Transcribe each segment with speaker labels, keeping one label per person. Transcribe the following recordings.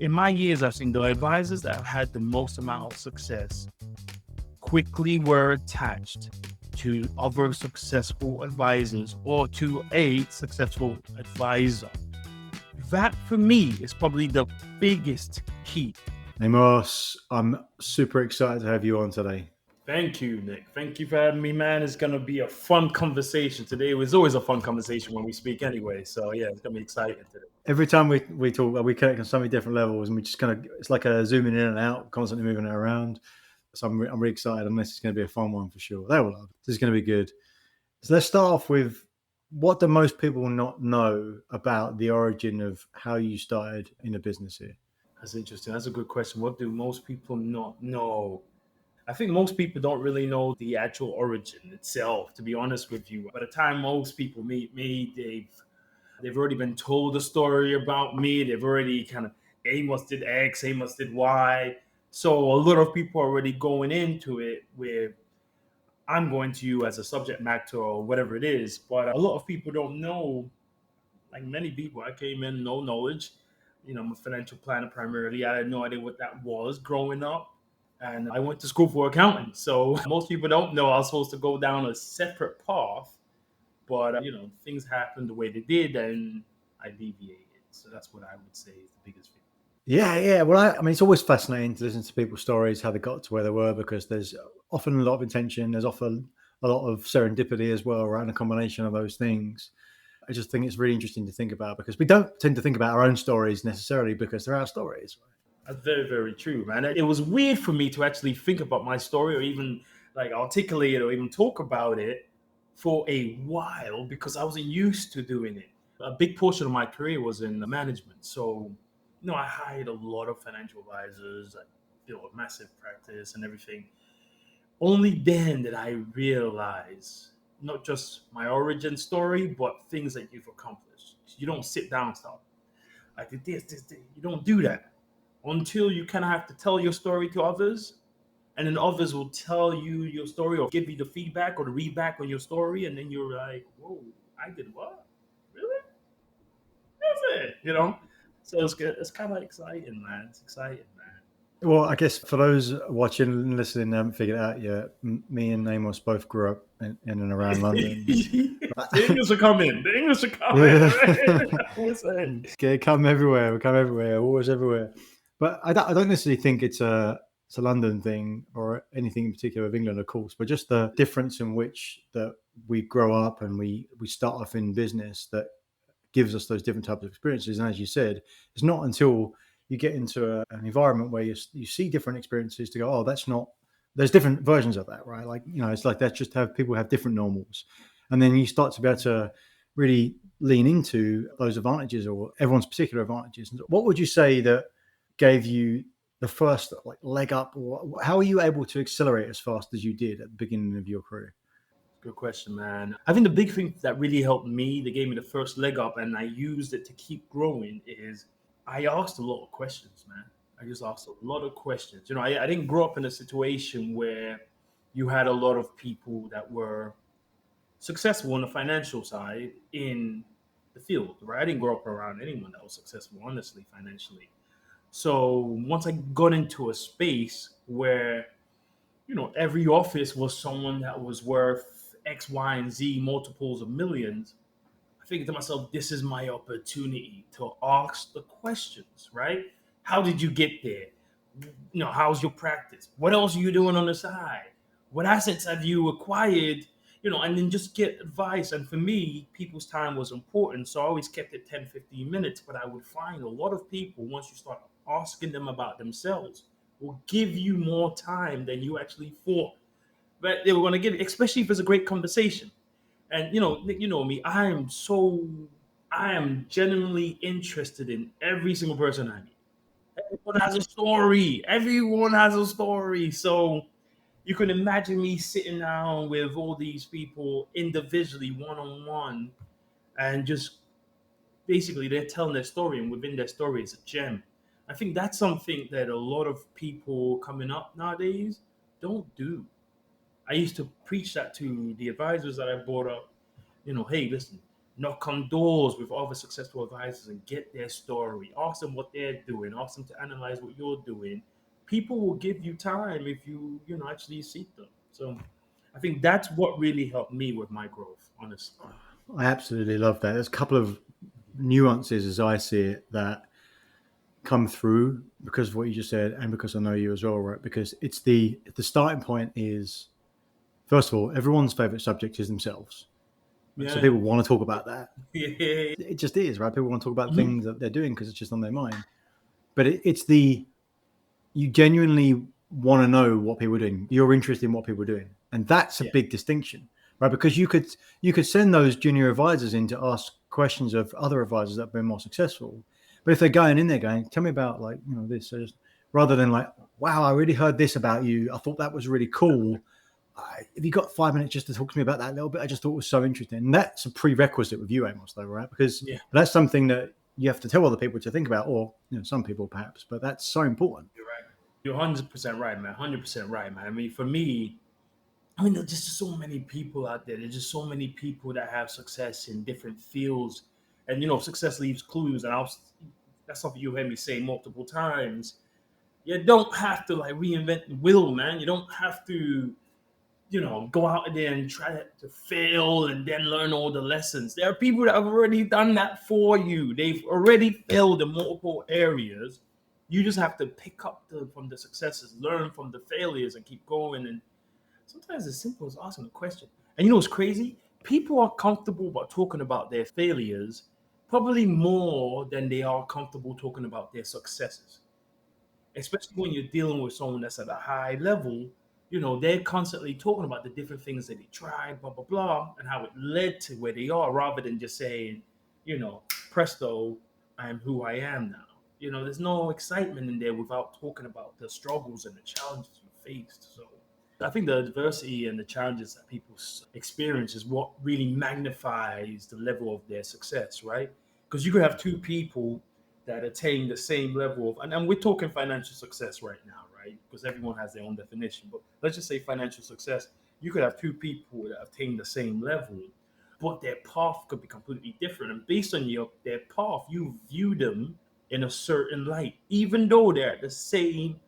Speaker 1: In my years, I've seen the advisors that have had the most amount of success quickly were attached to other successful advisors or to a successful advisor. That for me is probably the biggest key.
Speaker 2: Amos, I'm super excited to have you on today.
Speaker 1: Thank you, Nick. Thank you for having me, man. It's going to be a fun conversation today. It was always a fun conversation when we speak anyway. So, yeah, it's going to be exciting today.
Speaker 2: Every time we talk, we connect on so many different levels, and we just kind of, it's like a zooming in and out, constantly moving it around. So I'm really excited, and this is going to be a fun one for sure. They will love it. This is going to be good. So let's start off with, what do most people not know about the origin of how you started in a business here?
Speaker 1: That's interesting. That's a good question. What do most people not know? I think most people don't really know the actual origin itself, to be honest with you. By the time most people meet me, they've already been told a story about me. They've already kind of, Amos did X, Amos did Y. So a lot of people are already going into it with, I'm going to you as a subject matter or whatever it is. But a lot of people don't know, like many people, I came in no knowledge. I'm a financial planner primarily. I had no idea what that was growing up. And I went to school for accounting. So most people don't know I was supposed to go down a separate path. But, things happened the way they did and I deviated. So that's what I would say is the biggest thing.
Speaker 2: Yeah. Well, I mean, it's always fascinating to listen to people's stories, how they got to where they were, because there's often a lot of intention. There's often a lot of serendipity as well, right? And a combination of those things. I just think it's really interesting to think about, because we don't tend to think about our own stories necessarily because they're our stories.
Speaker 1: That's very, very true, man. It was weird for me to actually think about my story or even like articulate it or even talk about it for a while because I wasn't used to doing it. A big portion of my career was in management. So, I hired a lot of financial advisors. I built a massive practice and everything. Only then did I realize not just my origin story, but things that you've accomplished. You don't sit down and start, I did this. You don't do that until you kind of have to tell your story to others. And then others will tell you your story or give you the feedback or the readback on your story. And then you're like, whoa, I did what? Really? That's it, So it's good. It's kind of exciting, man. It's exciting, man.
Speaker 2: Well, I guess for those watching and listening and haven't figured it out yet, me and Amos both grew up in and around London.
Speaker 1: The English are coming. The English are coming. Right?
Speaker 2: They come everywhere. We come everywhere. Always everywhere. But I don't necessarily think it's a London thing or anything in particular with England, of course, but just the difference in which that we grow up and we start off in business that gives us those different types of experiences. And as you said, it's not until you get into an environment where you see different experiences to go, oh, that's not, there's different versions of that, right? Like, it's like that's just how people have different normals. And then you start to be able to really lean into those advantages or everyone's particular advantages. What would you say that gave you the first leg up, or how are you able to accelerate as fast as you did at the beginning of your career?
Speaker 1: Good question, man. I think the big thing that really helped me, that gave me the first leg up, and I used it to keep growing, is I asked a lot of questions, man. I just asked a lot of questions. I didn't grow up in a situation where you had a lot of people that were successful on the financial side in the field, right? I didn't grow up around anyone that was successful, honestly, financially. So once I got into a space where, every office was someone that was worth X, Y, and Z multiples of millions, I figured to myself, this is my opportunity to ask the questions, right? How did you get there? How's your practice? What else are you doing on the side? What assets have you acquired? And then just get advice. And for me, people's time was important. So I always kept it 10, 15 minutes. But I would find a lot of people, once you start asking them about themselves, will give you more time than you actually thought that they were going to give, especially if it's a great conversation. And Nick, you know me, I am genuinely interested in every single person I meet. Everyone has a story. Everyone has a story. So you can imagine me sitting down with all these people individually, one on one, and just basically they're telling their story, and within their story is a gem. I think that's something that a lot of people coming up nowadays don't do. I used to preach that to the advisors that I brought up. Hey, listen, knock on doors with other successful advisors and get their story. Ask them what they're doing. Ask them to analyze what you're doing. People will give you time if you actually seek them. So I think that's what really helped me with my growth, honestly.
Speaker 2: I absolutely love that. There's a couple of nuances as I see it that come through because of what you just said and because I know you as well, right? Because it's the starting point is, first of all, everyone's favorite subject is themselves. So
Speaker 1: Yeah.
Speaker 2: people want to talk about that.
Speaker 1: Yeah.
Speaker 2: It just is, right? People want to talk about
Speaker 1: Mhm.
Speaker 2: things that they're doing because it's just on their mind. But it's you genuinely want to know what people are doing. You're interested in what people are doing, and that's a
Speaker 1: Yeah.
Speaker 2: big distinction, right? Because you could send those junior advisors in to ask questions of other advisors that have been more successful. But if they're going in there going, tell me about like this, so just, rather than like, wow, I really heard this about you. I thought that was really cool. Have you got 5 minutes just to talk to me about that a little bit? I just thought it was so interesting. And that's a prerequisite with you, Amos, though, right? Because
Speaker 1: Yeah.
Speaker 2: that's something that you have to tell other people to think about, or some people perhaps, but that's so important.
Speaker 1: You're right. You're 100% right, man. 100% right, man. I mean, for me, I mean, there's just so many people out there. There's just so many people that have success in different fields, and success leaves clues. And that's something you heard me say multiple times. You don't have to like reinvent the wheel, man. You don't have to, go out there and try to fail and then learn all the lessons. There are people that have already done that for you. They've already failed in multiple areas. You just have to pick up from the successes, learn from the failures, and keep going. And sometimes as simple as asking a question. And what's crazy? People are comfortable about talking about their failures probably more than they are comfortable talking about their successes. Especially when you're dealing with someone that's at a high level, they're constantly talking about the different things that they tried, blah, blah, blah, and how it led to where they are rather than just saying, you know, presto, I'm who I am now. There's no excitement in there without talking about the struggles and the challenges you faced. So I think the adversity and the challenges that people experience is what really magnifies the level of their success, right? Because you could have two people that attain the same level of, and we're talking financial success right now, right? Because everyone has their own definition. But let's just say financial success. You could have two people that attain the same level, but their path could be completely different. And based on their path, you view them in a certain light, even though they're at the same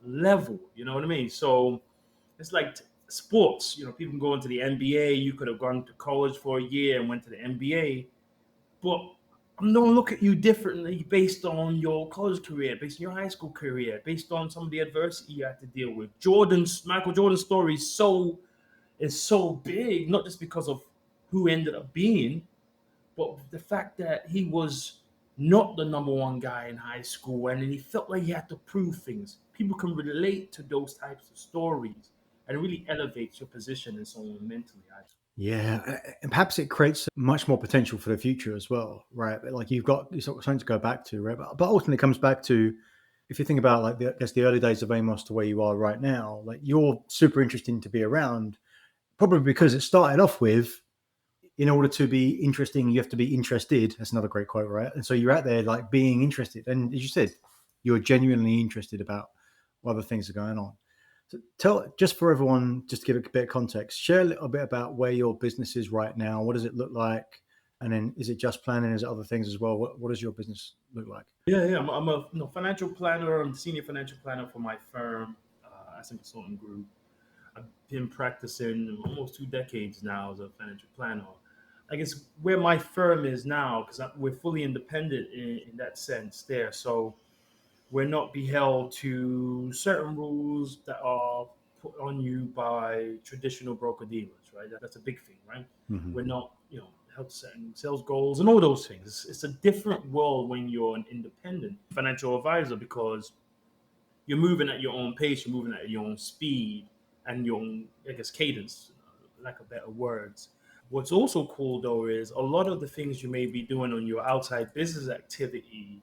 Speaker 1: level. You know what I mean? So it's like sports. People go into the NBA. You could have gone to college for a year and went to the NBA, but I'm gonna look at you differently based on your college career, based on your high school career, based on some of the adversity you had to deal with. Michael Jordan's story is so big, not just because of who ended up being, but the fact that he was not the number one guy in high school and he felt like he had to prove things. People can relate to those types of stories and it really elevates your position in someone mentally.
Speaker 2: Yeah, and perhaps it creates much more potential for the future as well, right? Like you've got something to go back to, right? But ultimately, it comes back to if you think about like I guess the early days of Amos to where you are right now, like you're super interesting to be around, probably because it started off with in order to be interesting, you have to be interested. That's another great quote, right? And so you're out there like being interested, and as you said, you're genuinely interested about what other things are going on. So tell just for everyone, just to give a bit of context, share a little bit about where your business is right now. What does it look like? And then is it just planning? Is it other things as well? What does your business look like?
Speaker 1: Yeah, yeah. I'm a financial planner. I'm the senior financial planner for my firm, as a consultant group. I've been practicing almost 2 decades now as a financial planner. I guess where my firm is now, because we're fully independent in that sense there. So we're not beheld to certain rules that are put on you by traditional broker dealers, right? That's a big thing, right?
Speaker 2: Mm-hmm.
Speaker 1: We're not, held to certain sales goals and all those things. It's a different world when you're an independent financial advisor because you're moving at your own pace, you're moving at your own speed and your own, I guess, cadence, lack of better words. What's also cool though is a lot of the things you may be doing on your outside business activity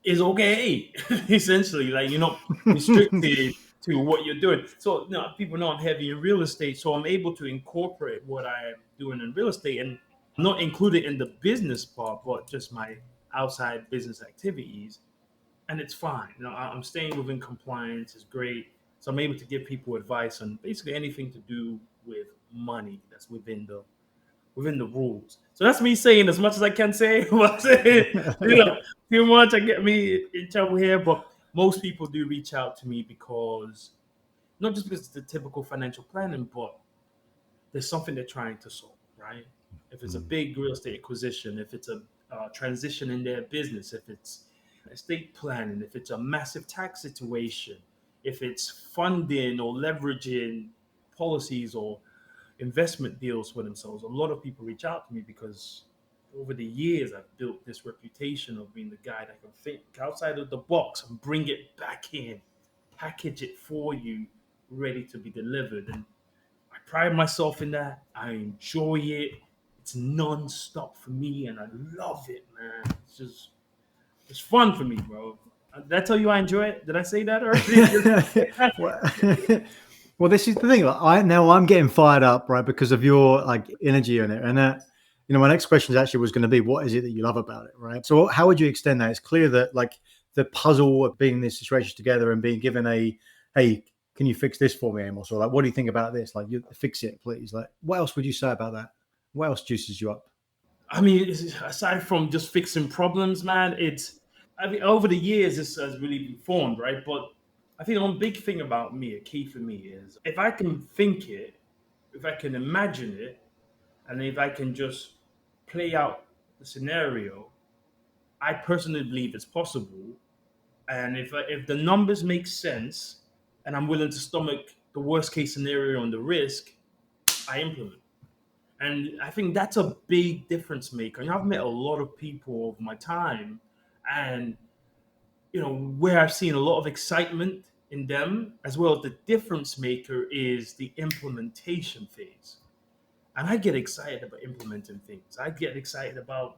Speaker 1: is okay. Essentially, like you're not restricted to what you're doing. So people know I'm heavy in real estate, so I'm able to incorporate what I am doing in real estate and not include it in the business part, but just my outside business activities and it's fine. I'm staying within compliance. It's great. So I'm able to give people advice on basically anything to do with money that's within the within the rules. So that's me saying as much as I can say. But too much I get me in trouble here. But most people do reach out to me because not just because it's the typical financial planning, but there's something they're trying to solve, right? If it's a
Speaker 2: Mm.
Speaker 1: big real estate acquisition, if it's a transition in their business, if it's estate planning, if it's a massive tax situation, if it's funding or leveraging policies or investment deals for themselves, a lot of people reach out to me because over the years I've built this reputation of being the guy that can think outside of the box and bring it back in, package it for you, ready to be delivered. And I pride myself in that. I enjoy it. It's non-stop for me, and I love it, man. It's fun for me, bro. Did I tell you I enjoy it? Did I say that already?
Speaker 2: well, well, this is the thing. Like, I'm getting fired up, right, because of your like energy in it. And my next question actually was going to be, what is it that you love about it, right? So, how would you extend that? It's clear that like the puzzle of being in this situation together and being given hey, can you fix this for me, Amos? Or like, what do you think about this? Like, you fix it, please. Like, what else would you say about that? What else juices you up?
Speaker 1: I mean, aside from just fixing problems, man, I mean, over the years, this has really been formed, right? But I think one big thing about me, a key for me is if I can think it, if I can imagine it, and if I can just play out the scenario, I personally believe it's possible. And if the numbers make sense, and I'm willing to stomach the worst case scenario and the risk, I implement. And I think that's a big difference maker. And I've met a lot of people over my time, and where I've seen a lot of excitement in them, as well as the difference maker is the implementation phase. And I get excited about implementing things. I get excited about,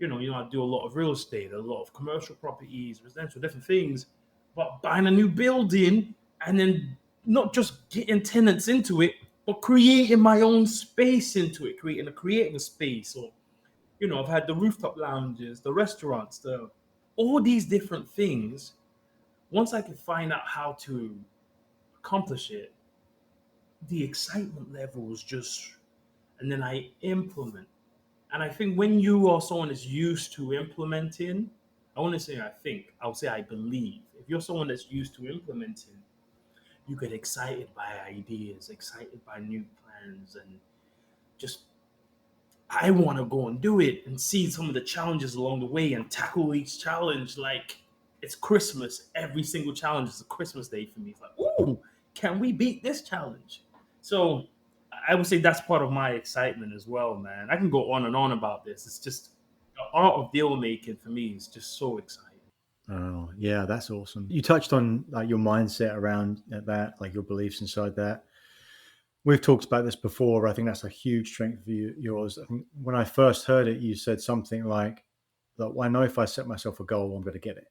Speaker 1: I do a lot of real estate, a lot of commercial properties, residential, different things, but buying a new building and then not just getting tenants into it, but creating my own space into it, creating a space. Or, I've had the rooftop lounges, the restaurants, the all these different things. Once I can find out how to accomplish it, the excitement levels just, and then I implement. And I think when you are someone that's used to implementing, I want to say I'll say I believe. If you're someone that's used to implementing, you get excited by ideas, excited by new plans, and just I want to go and do it and see some of the challenges along the way and tackle each challenge like it's Christmas. Every single challenge is a Christmas day for me. It's like, ooh, can we beat this challenge? So I would say that's part of my excitement as well, man. I can go on and on about this. It's just the art of deal making for me is just so exciting.
Speaker 2: Oh, yeah, that's awesome. You touched on like your mindset around that, like your beliefs inside that. We've talked about this before. I think that's a huge strength of yours. I think when I first heard it, you said something like, "That I know if I set myself a goal, I'm going to get it."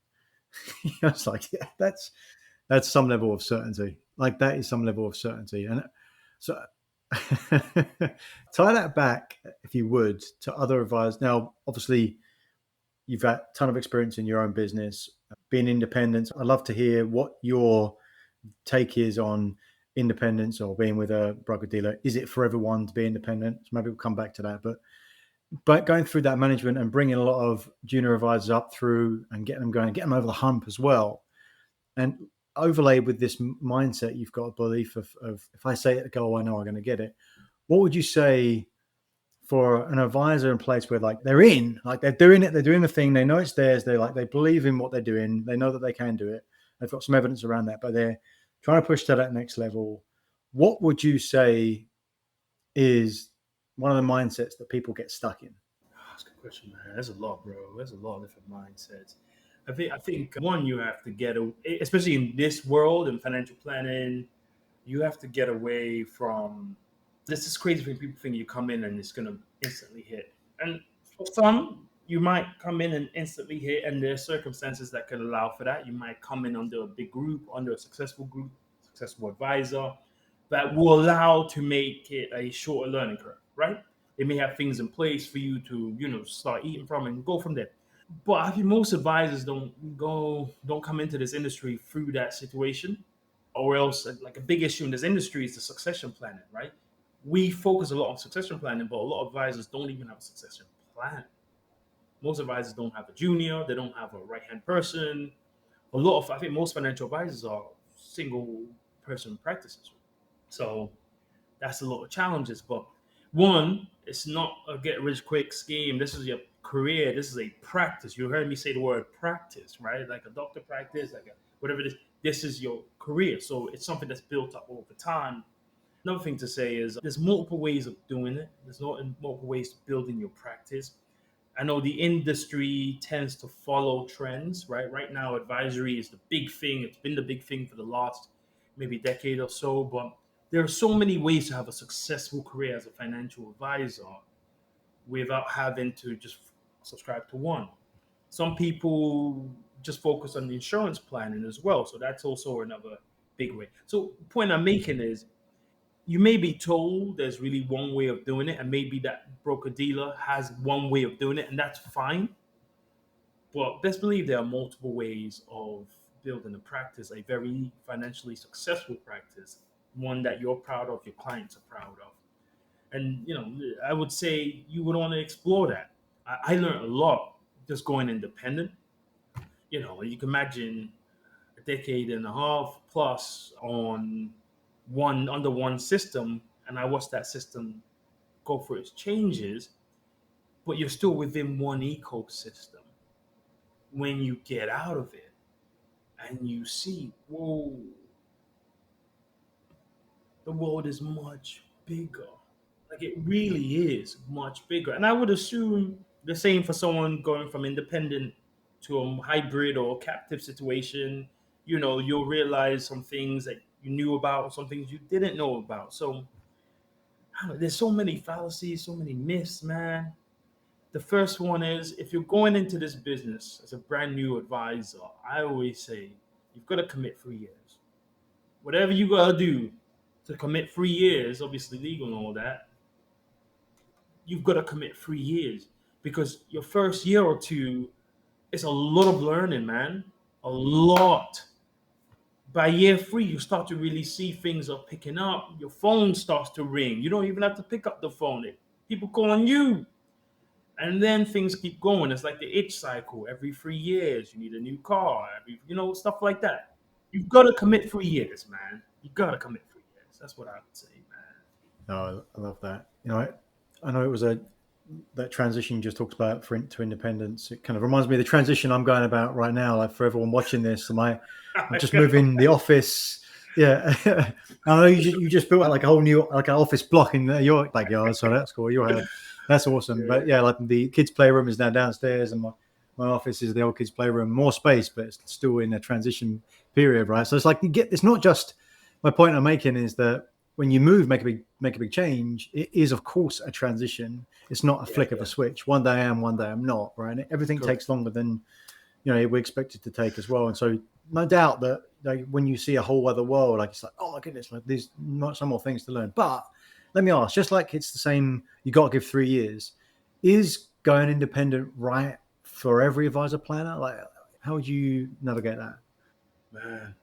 Speaker 2: I was like, "Yeah, that's some level of certainty. Like that is some level of certainty." And so, tie that back, if you would, to other advisors. Now, obviously, you've got a ton of experience in your own business, being independent. I'd love to hear what your take is on independence or being with a broker dealer. Is it for everyone to be independent? So maybe we'll come back to that. But going through that management and bringing a lot of junior advisors up through and getting them going, getting them over the hump as well, and overlaid with this mindset, you've got a belief of if I say it, go, I know I'm going to get it. What would you say for an advisor in place where like they're in, like they're doing it, they're doing the thing, they know it's theirs, they believe in what they're doing, they know that they can do it, they've got some evidence around that, but they're trying to push to that next level. What would you say is one of the mindsets that people get stuck in?
Speaker 1: That's a good question, man. There's a lot, bro. There's a lot of different mindsets. I think one you have to especially in this world in financial planning, you have to get away from this is crazy when people think you come in and it's gonna instantly hit. And for some, you might come in and instantly hit, and there's circumstances that could allow for that. You might come in under a big group, under a successful group, successful advisor that will allow to make it a shorter learning curve, right? They may have things in place for you to, start eating from and go from there. But I think most advisors don't come into this industry through that situation, or else like a big issue in this industry is the succession planning, right? We focus a lot on succession planning, but a lot of advisors don't even have a succession plan. Most advisors don't have a junior, they don't have a right hand person. I think most financial advisors are single person practices. So that's a lot of challenges. But one, it's not a get rich quick scheme. This is your career. This is a practice. You heard me say the word practice, right? Like a doctor practice, like a, whatever it is. This is your career. So it's something that's built up over time. Another thing to say is there's multiple ways of doing it. There's multiple ways to building your practice. I know the industry tends to follow trends, right? Right now, advisory is the big thing. It's been the big thing for the last maybe decade or so. But there are so many ways to have a successful career as a financial advisor without having to just subscribe to one. Some people just focus on the insurance planning as well. So that's also another big way. So, the point I'm making is you may be told there's really one way of doing it, and maybe that broker dealer has one way of doing it, and that's fine. But best believe there are multiple ways of building a practice, a very financially successful practice, one that you're proud of, your clients are proud of. And I would say you would want to explore that. I learned a lot just going independent. You can imagine a decade and a half plus on one under one system, and I watched that system go through its changes, but you're still within one ecosystem. When you get out of it and you see, whoa, the world is much bigger. Like it really is much bigger. And I would assume the same for someone going from independent to a hybrid or captive situation. You'll realize some things that you knew about, some things you didn't know about. So there's so many fallacies, so many myths, man. The first one is if you're going into this business as a brand new advisor, I always say you've got to commit 3 years. Whatever you got to do to commit 3 years, obviously legal and all that, you've got to commit 3 years because your first year or two is a lot of learning, man. A lot. By year three, you start to really see things are picking up. Your phone starts to ring. You don't even have to pick up the phone. People calling you. And then things keep going. It's like the itch cycle. Every 3 years, you need a new car. Stuff like that. You've got to commit 3 years, man. You got to commit 3 years. That's what I would say, man.
Speaker 2: No, I love that. I know it was that transition you just talked about to independence. It kind of reminds me of the transition I'm going about right now. Like for everyone watching this, I'm just moving the office. Yeah, I know you just built like a whole new like an office block in your backyard, so that's cool. That's awesome. But yeah, like the kids' playroom is now downstairs, and my office is the old kids' playroom. More space, but it's still in a transition period, right? So it's like it's not just my point I'm making is that when you make a big change, it is of course a transition. It's not a
Speaker 1: Yeah,
Speaker 2: flick of
Speaker 1: yeah.
Speaker 2: a switch. One day I am, one day I'm not, right? And everything
Speaker 1: Correct.
Speaker 2: takes longer than we expect it to take as well. And so no doubt that like when you see a whole other world, like it's like, oh my goodness, like there's not some more things to learn. But let me ask, just like it's the same, you got to give 3 years. Is going independent right for every advisor planner? Like, how would you navigate that?
Speaker 1: Man,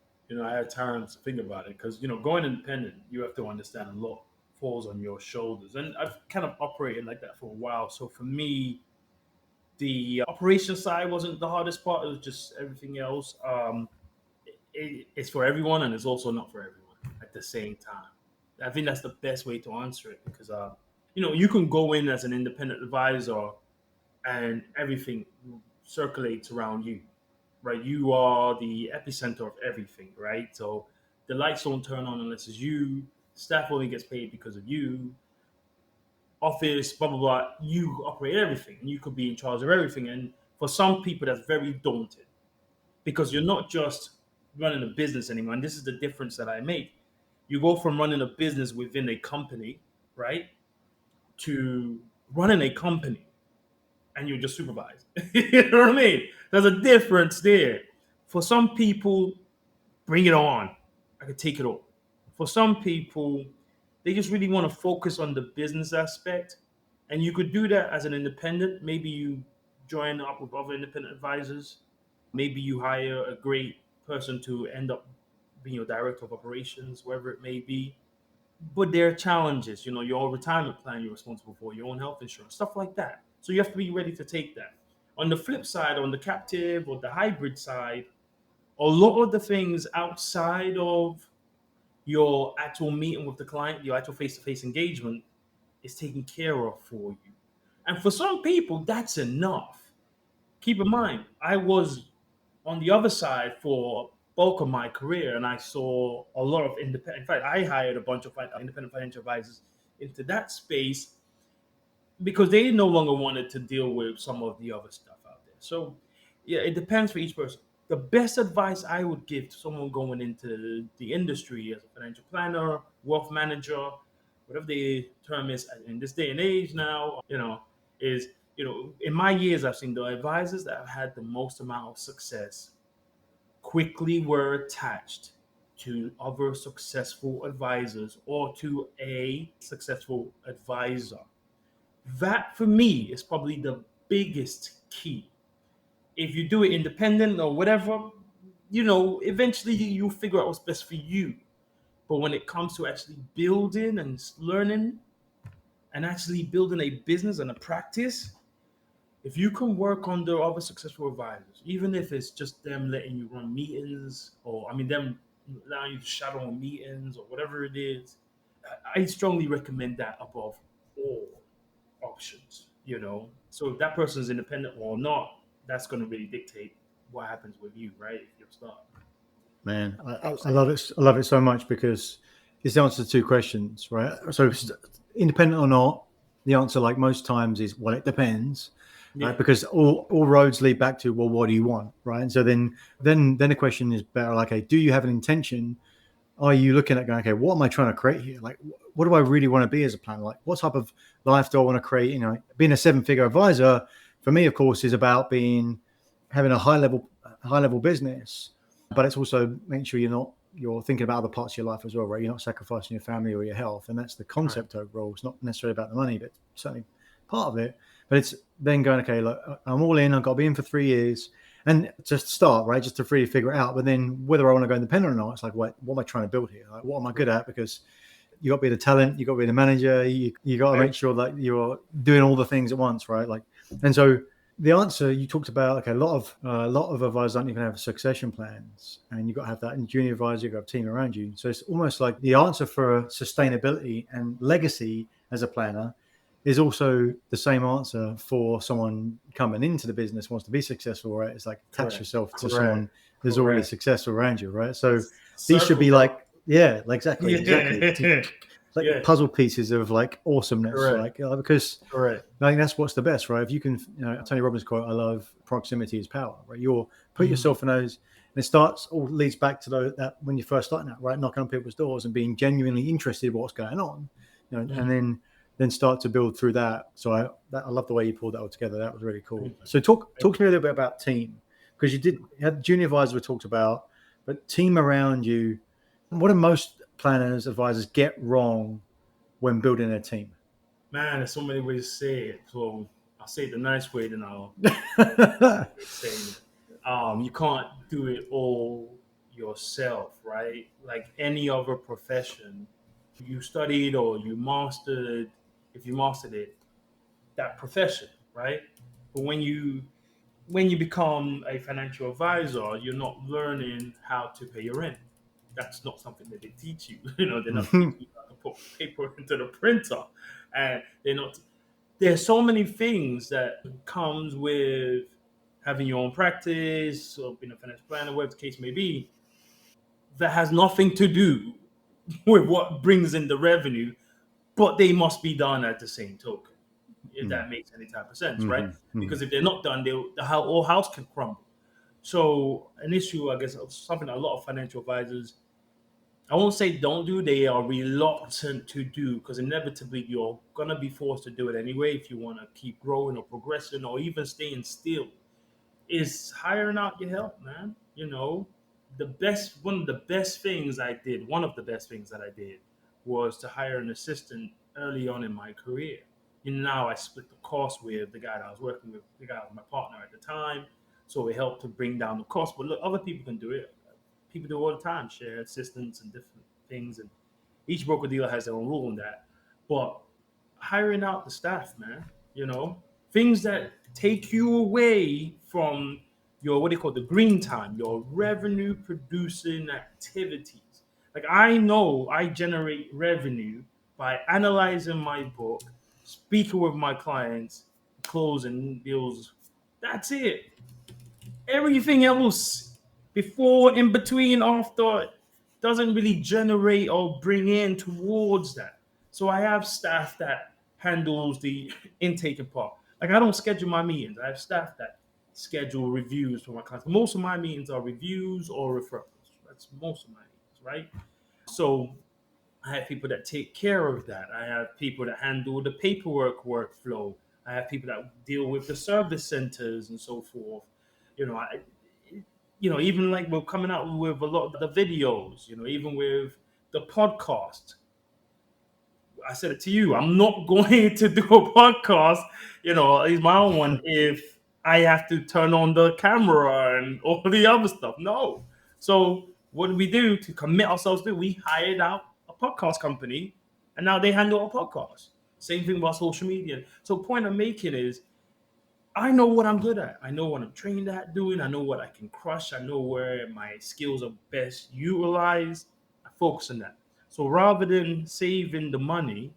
Speaker 1: I had time to think about it because, going independent, you have to understand a lot falls on your shoulders. And I've kind of operated like that for a while. So for me, the operation side wasn't the hardest part. It was just everything else. It's for everyone and it's also not for everyone at the same time. I think that's the best way to answer it because, you can go in as an independent advisor and everything circulates around you, right? You are the epicenter of everything, right? So the lights don't turn on unless it's you. Staff only gets paid because of you. Office, blah blah blah. You operate everything, and you could be in charge of everything. And for some people, that's very daunting because you're not just running a business anymore. And this is the difference that I make. You go from running a business within a company, right, to running a company and you just supervise. You know what I mean? There's a difference there. For some people, bring it on. I could take it all. For some people, they just really want to focus on the business aspect. And you could do that as an independent. Maybe you join up with other independent advisors. Maybe you hire a great person to end up being your director of operations, wherever it may be. but there are challenges. Your retirement plan you're responsible for, your own health insurance, stuff like that. So you have to be ready to take that. On the flip side, on the captive or the hybrid side, a lot of the things outside of your actual meeting with the client, your actual face-to-face engagement, is taken care of for you. And for some people, that's enough. Keep in mind, I was on the other side for bulk of my career, and I saw a lot of independent. In fact, I hired a bunch of independent financial advisors into that space because they no longer wanted to deal with some of the other stuff out there. So, yeah, it depends for each person. The best advice I would give to someone going into the industry as a financial planner, wealth manager, whatever the term is in this day and age now, is, in my years, I've seen the advisors that have had the most amount of success quickly were attached to other successful advisors or to a successful advisor. That for me is probably the biggest key. If you do it independent or whatever, eventually you'll figure out what's best for you. But when it comes to actually building and learning and actually building a business and a practice, if you can work under other successful advisors, even if it's just them letting you run meetings, or I mean them allowing you to shadow on meetings or whatever it is, I strongly recommend that above all options. So if that person is independent or not, that's going to really dictate what happens with you, right? If you're stuck.
Speaker 2: Man, I love it. I love it so much because it's the answer to two questions, right? So, independent or not, the answer, like most times, is well, it depends, right?
Speaker 1: Yeah.
Speaker 2: Because all roads lead back to, well, what do you want, right? And so then the question is better, like, okay, do you have an intention? Are you looking at going, okay, what am I trying to create here? Like, what do I really want to be as a planner? Like, what type of life do I want to create? Being a seven-figure advisor for me, of course, is about having a high level business, but it's also making sure you're thinking about other parts of your life as well, right? You're not sacrificing your family or your health, and that's the
Speaker 1: Right.
Speaker 2: concept overall. It's not necessarily about the money, but certainly part of it. But it's then going, okay, look, I'm all in. I've got to be in for 3 years, and just start, right, just to really figure it out. But then whether I want to go independent or not, it's like, what am I trying to build here? Like, what am I good
Speaker 1: Right.
Speaker 2: at? Because you got to be the talent, you got to be the manager, you got to
Speaker 1: Right.
Speaker 2: make sure that you're doing all the things at once, right? Like, and so the answer you talked about, okay, a lot of advisors don't even have succession plans, and you've got to have that. And junior advisor, you've got a team around you. So it's almost like the answer for sustainability and legacy as a planner is also the same answer for someone coming into the business wants to be successful, right? It's like attach
Speaker 1: Correct.
Speaker 2: yourself to
Speaker 1: Correct.
Speaker 2: someone who's already
Speaker 1: Correct.
Speaker 2: successful around you, right? So these should
Speaker 1: Circle,
Speaker 2: be
Speaker 1: bro.
Speaker 2: like, yeah, like exactly,
Speaker 1: Yeah.
Speaker 2: like
Speaker 1: Yeah.
Speaker 2: puzzle pieces of like awesomeness,
Speaker 1: Correct.
Speaker 2: like because
Speaker 1: Correct.
Speaker 2: I think that's what's the best, right? If you can, Tony Robbins quote, I love, proximity is power, right? You're put
Speaker 1: Mhm.
Speaker 2: yourself in those, and it starts all leads back to that when you're first starting out, right? Knocking on people's doors and being genuinely interested in what's going on, and
Speaker 1: Mhm.
Speaker 2: then start to build through that. So I love the way you pulled that all together. That was really cool.
Speaker 1: Thank you.
Speaker 2: So talk
Speaker 1: Thank
Speaker 2: to me a little bit about team, because you had junior advisor we talked about, but team around you. What do most planners, advisors get wrong when building a team?
Speaker 1: Man, there's so many ways to say it. So I'll say it the nice way, then I'll saying it. You can't do it all yourself, right? Like any other profession, you studied or you mastered, if you mastered it, that profession, right? But when you become a financial advisor, you're not learning how to pay your rent. That's not something that they teach you. They're not teaching you how to put paper into the printer, and they're not. There's so many things that comes with having your own practice or being a financial planner, whatever the case may be, that has nothing to do with what brings in the revenue, but they must be done at the same token, if that makes any type of sense, right?
Speaker 2: Mm-hmm. Mm-hmm.
Speaker 1: Because if they're not done, the whole house can crumble. So an issue, I guess, something a lot of financial advisors, I won't say don't do, they are reluctant to do because inevitably you're gonna be forced to do it anyway if you want to keep growing or progressing or even staying still. Is hiring out your help, man. One of the best things I did, one of the best things that I did was to hire an assistant early on in my career. Now I split the cost with the guy that I was working with, the guy was my partner at the time. So it helped to bring down the cost. But look, other people can do it. People do it all the time, share assistants and different things. And Each broker dealer has their own rule on that. But hiring out the staff, man, things that take you away from your, what do you call it, the green time, your revenue producing activities. Like, I know I generate revenue by analyzing my book, speaking with my clients, closing deals. That's it. Everything else, before, in between, after, doesn't really generate or bring in towards that. So I have staff that handles the intake part. Like, I don't schedule my meetings. I have staff that schedule reviews for my clients. Most of my meetings are reviews or referrals. That's most of my meetings, right? So I have people that take care of that. I have people that handle the paperwork workflow. I have people that deal with the service centers and so forth. You know, I, even like we're coming out with a lot of the videos. Even with the podcast. I said it to you. I'm not going to do a podcast. It's my own one if I have to turn on the camera and all the other stuff. No. So what did we do to commit ourselves to? We hired out a podcast company, and now they handle our podcast. Same thing about social media. So point I'm making is, I know what I'm good at. I know what I'm trained at doing. I know what I can crush. I know where my skills are best utilized. I focus on that. So rather than saving the money,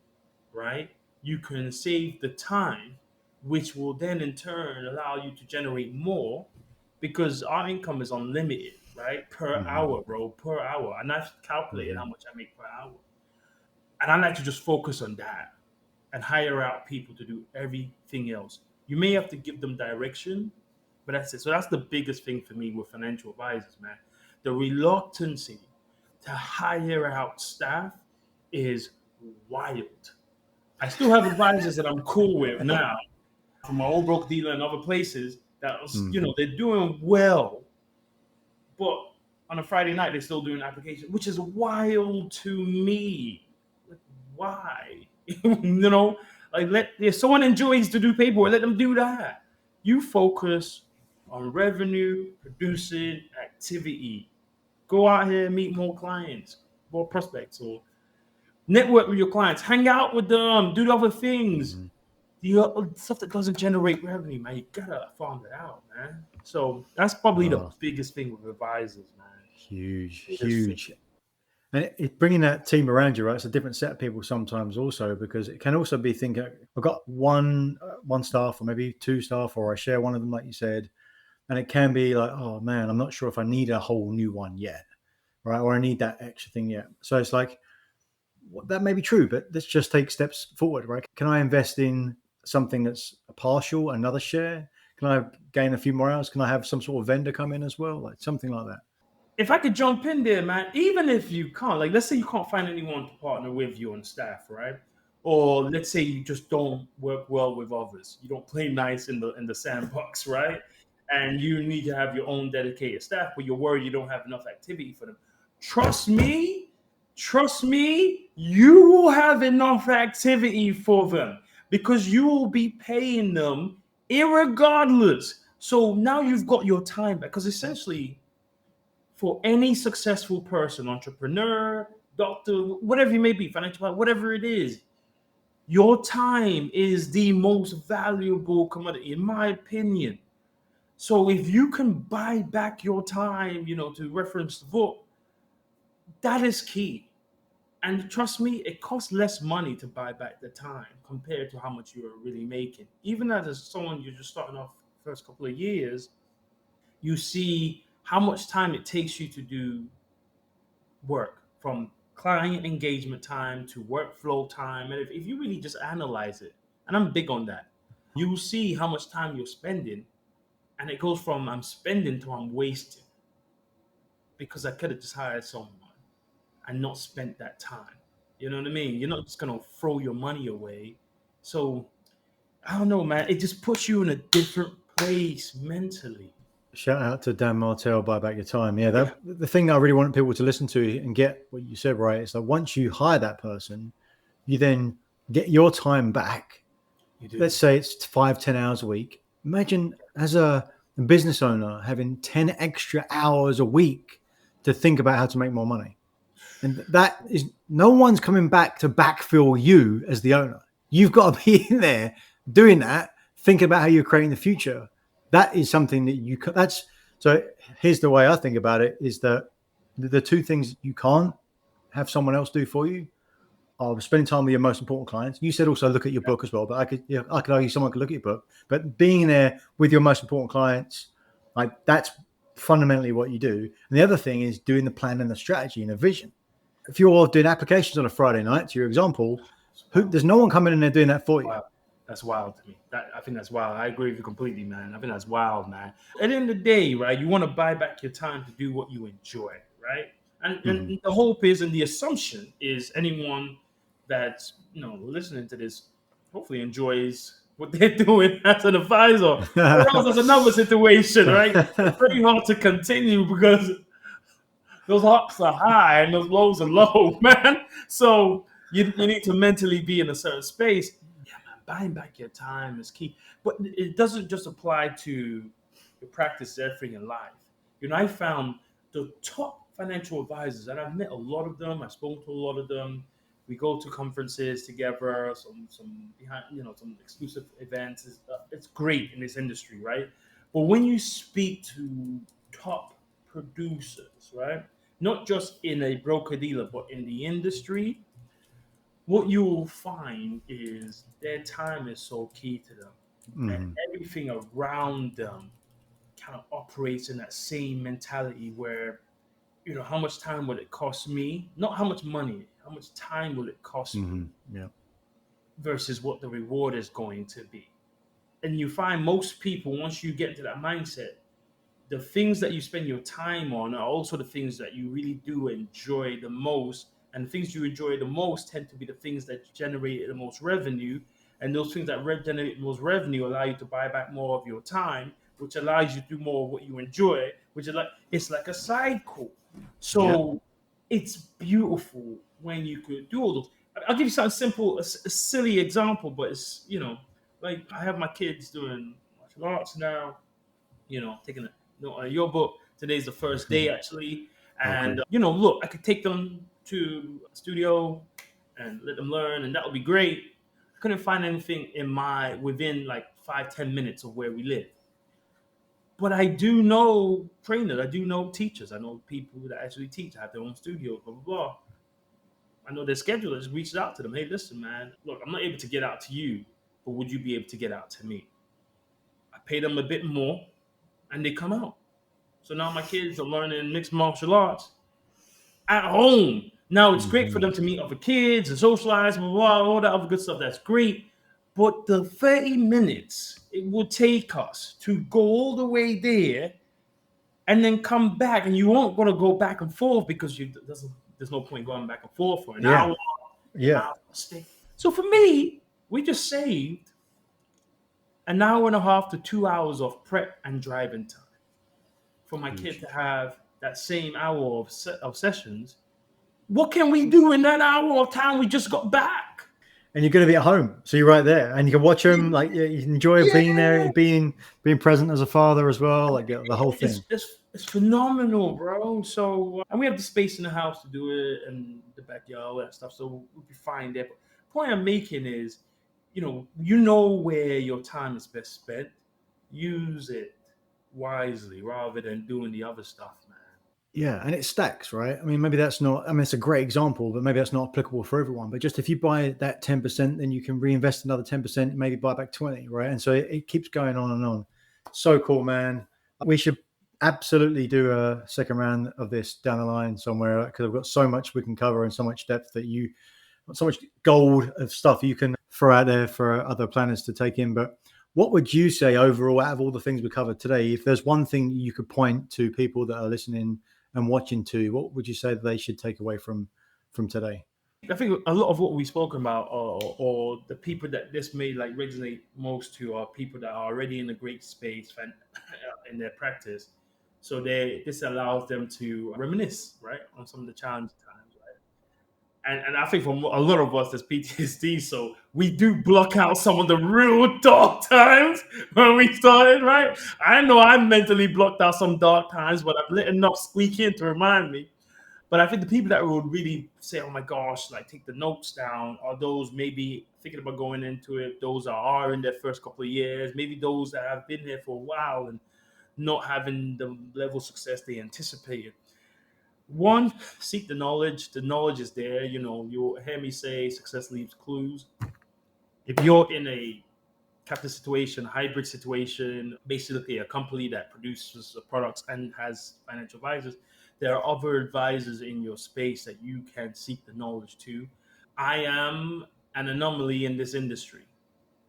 Speaker 1: right, you can save the time, which will then in turn allow you to generate more, because our income is unlimited, right? Per
Speaker 2: Mm-hmm.
Speaker 1: hour, bro, per hour. And I've calculated how
Speaker 2: Mm-hmm.
Speaker 1: much I make per hour. And I like to just focus on that and hire out people to do everything else. You may have to give them direction, but that's it. So that's the biggest thing for me with financial advisors, man. The reluctancy to hire out staff is wild. I still have advisors that I'm cool with now from my old broker dealer and other places that was,
Speaker 2: Mm.
Speaker 1: they're doing well, but on a Friday night they're still doing application, which is wild to me. Like, why? Like, if someone enjoys to do paperwork, let them do that. You focus on revenue producing activity. Go out here and meet more clients, more prospects, or network with your clients, hang out with them, do the other things.
Speaker 2: Mm-hmm.
Speaker 1: The stuff that doesn't generate revenue, man, you gotta farm it out, man. So that's probably the
Speaker 2: Oh,
Speaker 1: biggest thing with advisors, man.
Speaker 2: huge,
Speaker 1: Biggest thing.
Speaker 2: huge. And bringing that team around you, right? It's a different set of people sometimes, also, because it can also be thinking, I've got one staff, or maybe two staff, or I share one of them, like you said, and it can be like, oh man, I'm not sure if I need a whole new one yet, right? Or I need that extra thing yet. So it's like, that may be true, but let's just take steps forward, right? Can I invest in something that's a partial, another share? Can I gain a few more hours? Can I have some sort of vendor come in as well, like something like that?
Speaker 1: If I could jump in there, man, even if you can't, like, let's say you can't find anyone to partner with you on staff, right? Or let's say you just don't work well with others. You don't play nice in the sandbox, right? And you need to have your own dedicated staff, but you're worried you don't have enough activity for them. Trust me, trust me, you will have enough activity for them because you will be paying them irregardless. So now you've got your time back, because essentially, for any successful person, entrepreneur, doctor, whatever you may be, financial advisor, whatever it is, your time is the most valuable commodity, in my opinion. So if you can buy back your time, to reference the book, that is key. And trust me, it costs less money to buy back the time compared to how much you are really making. Even as someone you're just starting off first couple of years, you see how much time it takes you to do work, from client engagement time to workflow time. And if you really just analyze it, and I'm big on that, you see how much time you're spending. And it goes from I'm spending to I'm wasting, because I could have just hired someone and not spent that time. You know what I mean? You're not just going to throw your money away. So I don't know, man. It just puts you in a different place mentally.
Speaker 2: Shout out to Dan Martell, buy back your time. Yeah,
Speaker 1: Yeah,
Speaker 2: the thing I really want people to listen to and get what you said, right? Is that once you hire that person, you then get your time back.
Speaker 1: you do.
Speaker 2: Let's say it's 5-10 hours a week. Imagine as a business owner having 10 extra hours a week to think about how to make more money. And that is, no one's coming back to backfill you as the owner. You've got to be in there doing that, thinking about how you're creating the future. That is something that that's, so here's the way I think about it is that the two things you can't have someone else do for you are spending time with your most important clients. You said also look at your book as well, but I could argue someone could look at your book, but being there with your most important clients, like that's fundamentally what you do. And the other thing is doing the plan and the strategy and the vision. If you're doing applications on a Friday night, to your example, there's no one coming in there doing that for you.
Speaker 1: Wow. That's wild to me. I think that's wild. I agree with you completely, man. I think that's wild, man. At the end of the day, right, you want to buy back your time to do what you enjoy, right? And the hope is, and the assumption is, anyone that's listening to this hopefully enjoys what they're doing as an advisor. Or else there's another situation, right? It's pretty hard to continue because those ups are high and those lows are low, man. So you need to mentally be in a certain space. Yeah, man, buying back your time is key. But it doesn't just apply to your practice, everything in life. I found the top financial advisors, and I've met a lot of them. I've spoken to a lot of them. We go to conferences together, some behind, some exclusive events. It's great in this industry, right? But when you speak to top producers, right? Not just in a broker dealer, but in the industry, what you will find is their time is so key to them. And everything around them kind of operates in that same mentality where, how much time will it cost me? Not how much money, how much time will it cost me versus what the reward is going to be. And you find most people, once you get into that mindset, the things that you spend your time on are also the things that you really do enjoy the most. And the things you enjoy the most tend to be the things that generate the most revenue. And those things that generate the most revenue allow you to buy back more of your time, which allows you to do more of what you enjoy, which is it's like a cycle. So it's beautiful when you could do all those. I'll give you something simple, a silly example, but it's, like I have my kids doing martial arts now, taking your book. Today's the first day actually. And, look, I could take them to a studio and let them learn, and that would be great. I couldn't find anything within like 5-10 minutes of where we live. But I do know trainers, I do know teachers, I know people that actually teach, have their own studio, blah, blah, blah. I know their schedulers reached out to them. Hey, listen, man, look, I'm not able to get out to you, but would you be able to get out to me? I pay them a bit more and they come out. So now my kids are learning mixed martial arts at home. Now it's great for them to meet other kids and socialize, blah, blah, blah, all that other good stuff. That's great. But the 30 minutes it would take us to go all the way there and then come back, and you won't going to go back and forth because there's no point going back and forth for an hour. So for me, we just saved an hour and a half to 2 hours of prep and driving time for my kid to have that same hour of sessions. What can we do in that hour of time we just got back?
Speaker 2: And you're going to be at home, so you're right there, and you can watch them. Like you enjoy being there, being present as a father as well. Like the whole thing.
Speaker 1: It's phenomenal, bro. So and we have the space in the house to do it, and the backyard, all that stuff. So we'll be fine there. But the point I'm making is, you know where your time is best spent. Use it wisely rather than doing the other stuff, man.
Speaker 2: Yeah, and it stacks, right? I mean, maybe that's not, I mean, it's a great example, but maybe that's not applicable for everyone. But just if you buy that 10%, then you can reinvest another 10%, maybe buy back 20, right? And so it keeps going on and on. So cool, man. We should absolutely do a second round of this down the line somewhere, because I've got so much we can cover and so much depth that so much gold of stuff you can throw out there for other planners to take in. But what would you say overall, out of all the things we covered today, if there's one thing you could point to people that are listening and watching to, what would you say that they should take away from today?
Speaker 1: I think a lot of what we've spoken about, or the people that this may like resonate most to, are people that are already in a great space in their practice. So this allows them to reminisce, right, on some of the challenging times, right? And I think for a lot of us, there's PTSD, so we do block out some of the real dark times when we started, right? I know I mentally blocked out some dark times, but I've let enough squeak in to remind me. But I think the people that would really say, "Oh my gosh," like take the notes down, are those maybe thinking about going into it. Those that are in their first couple of years, maybe those that have been there for a while and not having the level of success they anticipated. One, seek the knowledge. The knowledge is there. You'll hear me say success leaves clues. If you're in a captive situation, hybrid situation, basically a company that produces products and has financial advisors, there are other advisors in your space that you can seek the knowledge to. I am an anomaly in this industry.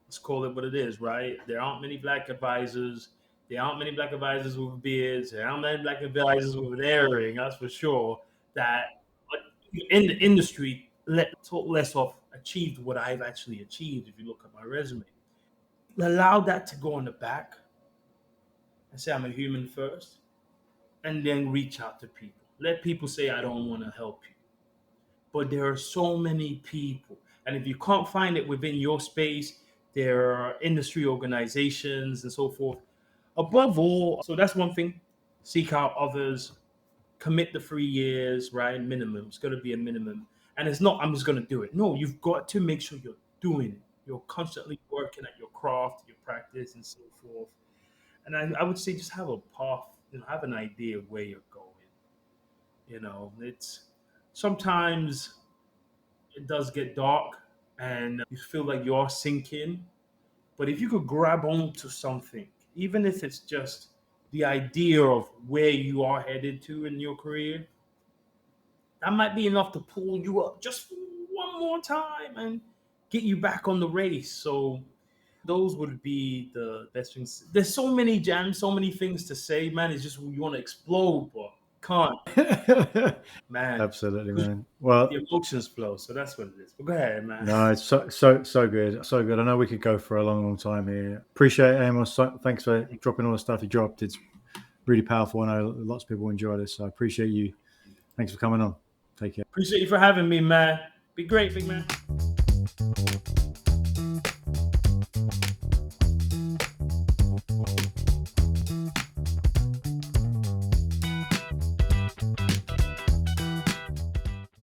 Speaker 1: Let's call it what it is, right? There aren't many black advisors. There aren't many black advisors with beards. There aren't many black advisors with an earring, that's for sure. That in the industry, talk less of achieved what I've actually achieved if you look at my resume. Allow that to go on the back and say I'm a human first, and then reach out to people. Let people say I don't want to help you. But there are so many people. And if you can't find it within your space, there are industry organizations and so forth. Above all, so that's one thing. Seek out others, commit the 3 years, right? Minimum. It's going to be a minimum. And it's not, I'm just going to do it. No, you've got to make sure you're doing it. You're constantly working at your craft, your practice, and so forth. And I would say just have a path, have an idea of where you're going. It's sometimes it does get dark and you feel like you're sinking. But if you could grab onto something, even if it's just the idea of where you are headed to in your career, that might be enough to pull you up just one more time and get you back on the race. So those would be the best things. There's so many jams, so many things to say, man. It's just you want to explode, but can't, man.
Speaker 2: Absolutely,
Speaker 1: Because
Speaker 2: man. Well,
Speaker 1: the emotions flow. So that's what it is. But go ahead, man.
Speaker 2: no, it's so good, so good. I know we could go for a long time here. Appreciate it, Amos. Thanks for dropping all the stuff you dropped. It's really powerful. I know lots of people enjoy this, so I appreciate you. Thanks for coming on. Take care.
Speaker 1: Appreciate you for having me, man. Be great, big man.